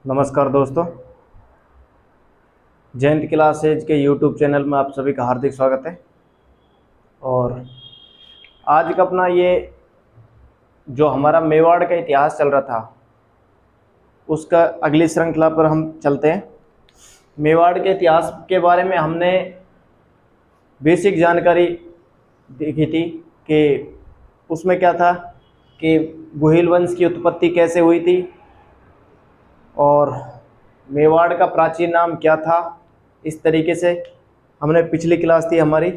नमस्कार दोस्तों, जयंत क्लासेज के यूट्यूब चैनल में आप सभी का हार्दिक स्वागत है। और आज का अपना ये जो हमारा मेवाड़ का इतिहास चल रहा था उसका अगली श्रृंखला पर हम चलते हैं। मेवाड़ के इतिहास के बारे में हमने बेसिक जानकारी देखी थी कि उसमें क्या था कि गुहिल वंश की उत्पत्ति कैसे हुई थी और मेवाड़ का प्राचीन नाम क्या था। इस तरीके से हमने पिछली क्लास थी हमारी।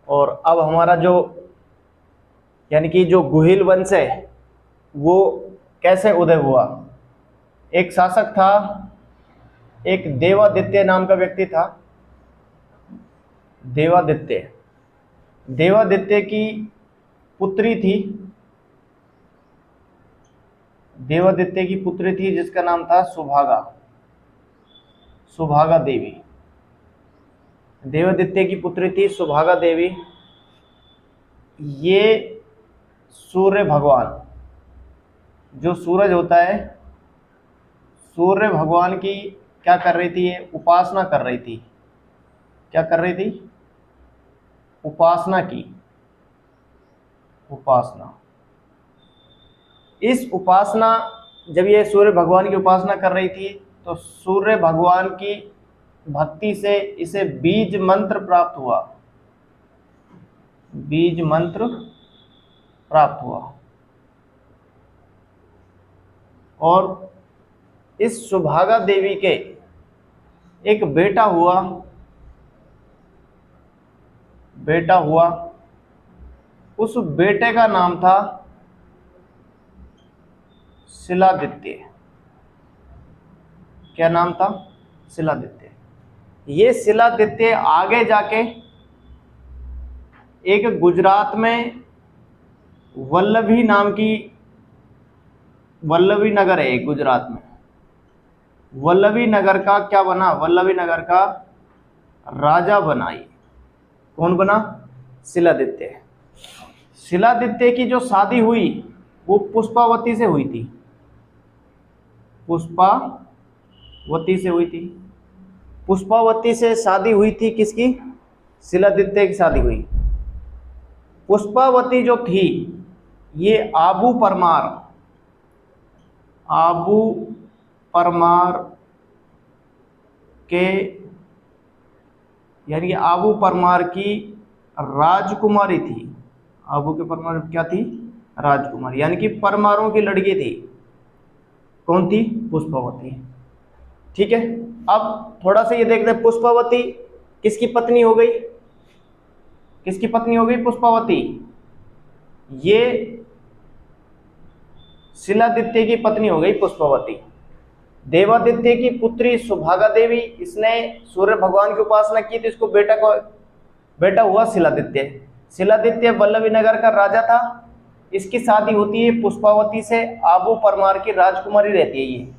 और अब हमारा जो यानी कि जो गुहिल वंश है वो कैसे उदय हुआ। एक शासक था, एक देवादित्य नाम का व्यक्ति था। देवादित्य की पुत्री थी, देवादित्य की पुत्री थी जिसका नाम था सुभागा देवी। देवादित्य की पुत्री थी सुभागा देवी। ये सूर्य भगवान, जो सूरज होता है, सूर्य भगवान की क्या कर रही थी, ये उपासना कर रही थी। क्या कर रही थी? उपासना की। उपासना, इस उपासना, जब ये सूर्य भगवान की उपासना कर रही थी तो सूर्य भगवान की भक्ति से इसे बीज मंत्र प्राप्त हुआ। बीज मंत्र प्राप्त हुआ और इस सुभागा देवी के एक बेटा हुआ। उस बेटे का नाम था शिलादित्य। क्या नाम था? शिलादित्य। ये शिलादित्य आगे जाके एक गुजरात में वल्लभी नाम की, वल्लभी नगर है एक गुजरात में, वल्लभी नगर का क्या बना? वल्लभी नगर का राजा बना। ये कौन बना? शिलादित्य। शिलादित्य की जो शादी हुई वो पुष्पावती से हुई थी। पुष्पावती से हुई थी। पुष्पावती से शादी हुई थी किसकी? शिलादित्य की शादी हुई। पुष्पावती जो थी ये आबू परमार के यानी कि आबू परमार की राजकुमारी थी। आबू के परमार क्या थी? राजकुमारी, यानी कि परमारों की लड़की थी। कौन थी? पुष्पावती। ठीक है, अब थोड़ा सा ये देखते हैं पुष्पावती किसकी पत्नी हो गई? किसकी पत्नी हो गई पुष्पावती? ये शिलादित्य की पत्नी हो गई पुष्पावती। देवादित्य की पुत्री सुभागा देवी, इसने सूर्य भगवान की उपासना की तो इसको बेटा हुआ शिलादित्य। शिलादित्य वल्लभी नगर का राजा था। इसकी शादी होती है पुष्पावती से। आबू परमार की राजकुमारी रहती है। ये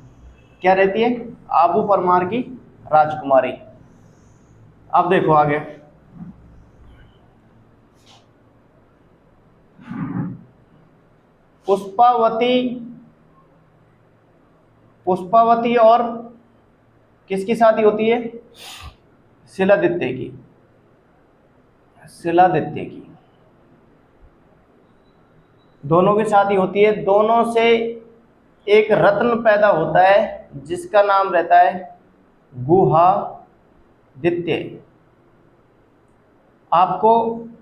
क्या रहती है? आबू परमार की राजकुमारी। अब देखो आगे, पुष्पावती और किसकी शादी होती है? शिलादित्य की। दोनों की शादी होती है। दोनों से एक रत्न पैदा होता है जिसका नाम रहता है गुहादित्य। आपको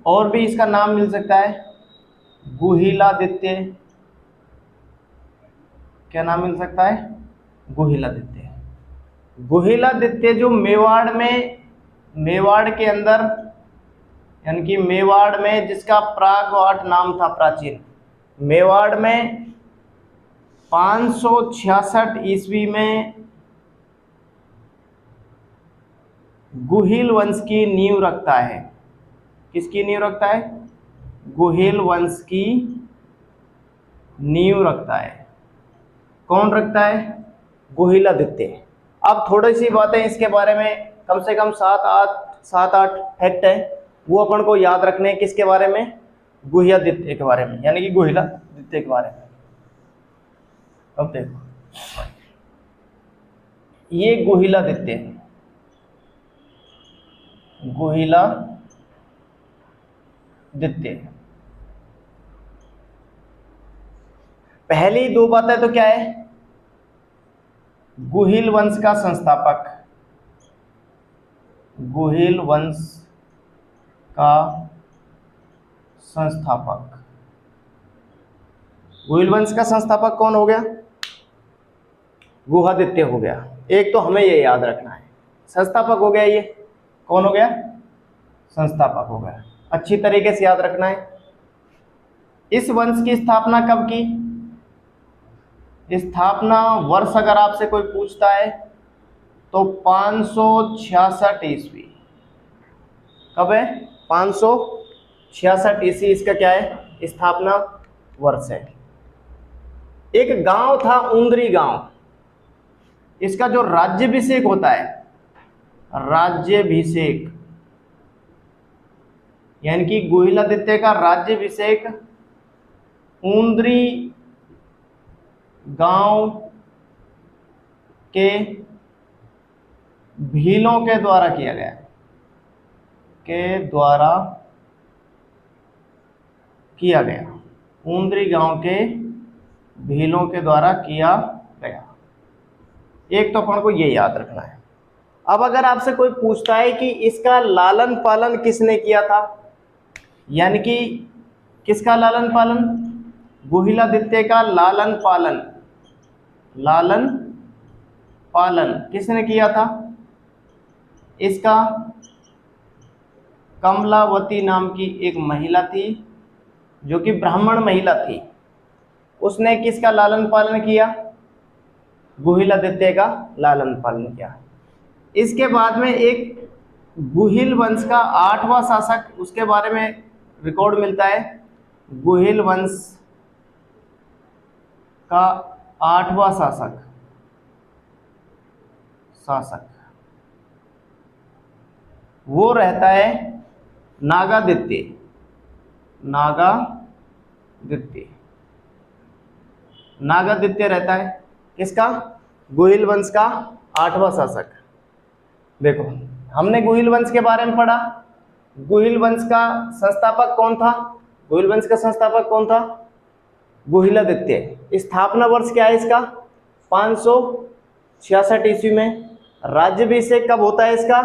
और भी इसका नाम मिल सकता है, गुहिलादित्य। क्या नाम मिल सकता है? गुहिलादित्य। गुहिलादित्य जो मेवाड़ के अंदर, यानी कि मेवाड़ में जिसका प्रागवाट नाम था प्राचीन, मेवाड़ में 566 ईस्वी में गुहिल वंश की नींव रखता है। किसकी नींव रखता है? गुहिल वंश की नींव रखता है। कौन रखता है? गुहिलादित्य। अब थोड़ी सी बातें इसके बारे में, कम से कम 7-8 फैक्ट है, वो अपन को याद रखने हैं। किसके बारे में? गुहिलादित्य के बारे में, यानी कि गुहिलादित्य के बारे में। अब देखो, ये गुहिलादित्य, गुहिलादित्य। पहली दो बातें तो क्या है, गुहिल वंश का संस्थापक, गुहिल वंश का संस्थापक। गुहिल वंश का संस्थापक कौन हो गया, गुहादित्य हो गया। एक तो हमें ये याद रखना है, संस्थापक हो गया, ये कौन हो गया, संस्थापक हो गया, अच्छी तरीके से याद रखना है। इस वंश की स्थापना कब की, स्थापना वर्ष अगर आपसे कोई पूछता है तो 566 ईस्वी। कब है, 566 ईस्वी इसका क्या है, स्थापना वर्ष है। एक गांव था उंदरी गांव, इसका जो राज्याभिषेक होता है, राज्याभिषेक यानी कि गुहिलादित्य का राज्याभिषेक उंदरी गांव के भीलों के द्वारा किया गया, उंदरी गांव के भीलों के द्वारा किया गया। एक तो अपन को ये याद रखना है। अब अगर आपसे कोई पूछता है कि इसका लालन पालन किसने किया था, यानी कि किसका लालन पालन, गुहिलादित्य का लालन पालन किसने किया था, इसका कमलावती नाम की एक महिला थी जो कि ब्राह्मण महिला थी, उसने किसका लालन पालन किया, गुहिलादित्य का लालन पालन किया। इसके बाद में एक गुहिल वंश का 8वां शासक, उसके बारे में रिकॉर्ड मिलता है, गुहिल वंश का 8वां शासक वो रहता है नागादित्य, नागादित्य रहता है किसका, गुहिल वंश का 8वां शासक। देखो हमने गुहिल वंश के बारे में पढ़ा, गुहिल वंश का संस्थापक कौन था, गुहिल वंश का संस्थापक कौन था, गुहिलादित्य। स्थापना वर्ष क्या है इसका, 566 ईस्वी में। राज्याभिषेक कब होता है इसका,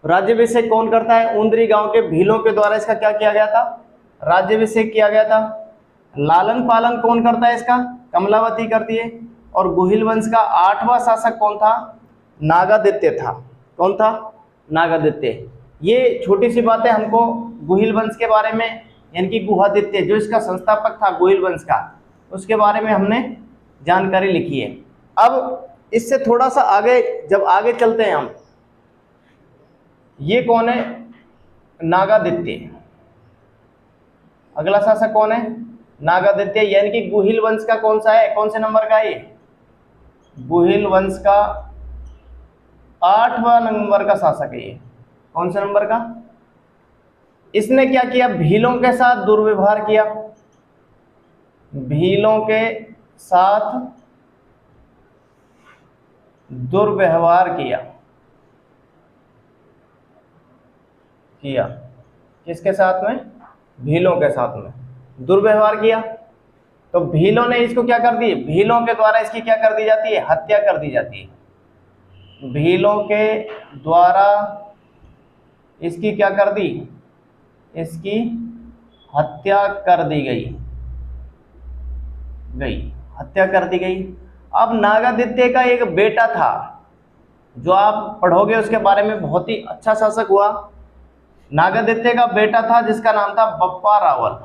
राज्याभिषेक कौन करता है, उंदरी गांव के भीलों के द्वारा इसका क्या किया गया था, राज्याभिषेक किया गया था। लालन पालन कौन करता है इसका, कमलावती करती है। और गुहिल वंश का 8वां शासक कौन था, नागादित्य था। कौन था, नागादित्य। ये छोटी सी बातें हमको गुहिल वंश के बारे में, यानी कि गुहादित्य जो इसका संस्थापक था गुहिल वंश का, उसके बारे में हमने जानकारी लिखी है। अब इससे थोड़ा सा आगे जब आगे चलते हैं हम, ये कौन है, नागादित्य। अगला शासक कौन है, नागादित्य, यानी कि गुहिल वंश का कौन सा है, कौन से नंबर का है ये, गुहिल वंश का 8वां नंबर का शासक है ये। कौन से नंबर का, इसने क्या किया, भीलों के साथ दुर्व्यवहार किया, भीलों के साथ दुर्व्यवहार किया, किसके साथ में, भीलों के साथ में दुर्व्यवहार किया। तो भीलों ने इसको क्या कर दी, भीलों के द्वारा इसकी क्या कर दी जाती है, हत्या कर दी जाती है। भीलों के द्वारा इसकी क्या कर दी, इसकी हत्या कर दी गई, हत्या कर दी गई। अब नागादित्य का एक बेटा था जो आप पढ़ोगे उसके बारे में, बहुत ही अच्छा शासक हुआ। नागादित्य का बेटा था जिसका नाम था बप्पा रावल।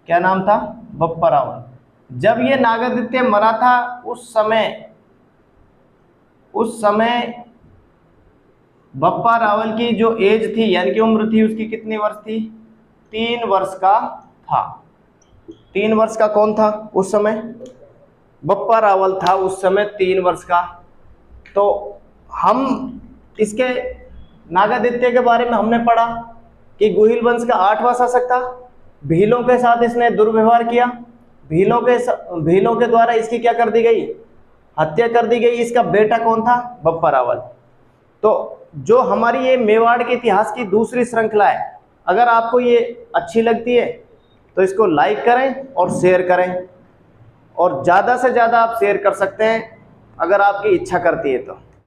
क्या नाम था, बप्पा रावल। जब ये नागादित्य मरा था उस समय बप्पा रावल की जो एज थी, यानी कि उम्र थी उसकी, कितनी वर्ष थी, 3 वर्ष का था। 3 वर्ष का कौन था उस समय, बप्पा रावल था उस समय 3 वर्ष का। तो हम इसके नागादित्य के बारे में हमने पढ़ा कि गुहिल वंश का 8वां शासक था, भीलों के साथ इसने दुर्व्यवहार किया, भीलों के द्वारा इसकी क्या कर दी गई, हत्या कर दी गई। इसका बेटा कौन था? बप्पा रावल। तो जो हमारी ये मेवाड़ के इतिहास की दूसरी श्रृंखला है, अगर आपको ये अच्छी लगती है तो इसको लाइक करें और शेयर करें, और ज़्यादा से ज़्यादा आप शेयर कर सकते हैं अगर आपकी इच्छा करती है तो।